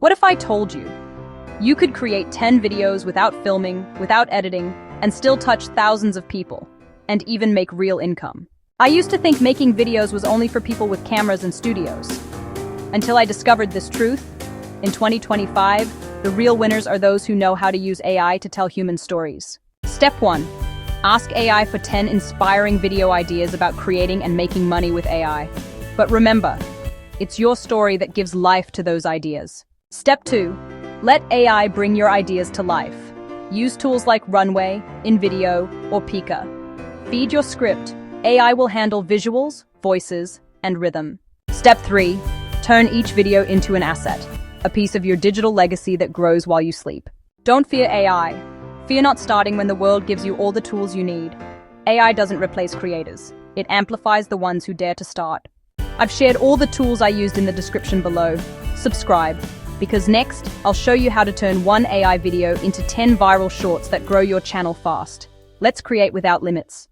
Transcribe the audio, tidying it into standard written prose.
What if I told you you could create 10 videos without filming, without editing, and still touch thousands of people, and even make real income? I used to think making videos was only for people with cameras and studios. Until I discovered this truth, in 2025, the real winners are those who know how to use AI to tell human stories. Step 1. Ask AI for 10 inspiring video ideas about creating and making money with AI. But remember, it's your story that gives life to those ideas. Step 2. Let AI bring your ideas to life. Use tools like Runway, InVideo, or Pika. Feed your script. AI will handle visuals, voices, and rhythm. Step 3. Turn each video into an asset, a piece of your digital legacy that grows while you sleep. Don't fear AI. Fear not starting when the world gives you all the tools you need. AI doesn't replace creators. It amplifies the ones who dare to start. I've shared all the tools I used in the description below. Subscribe, because next, I'll show you how to turn one AI video into 10 viral shorts that grow your channel fast. Let's create without limits.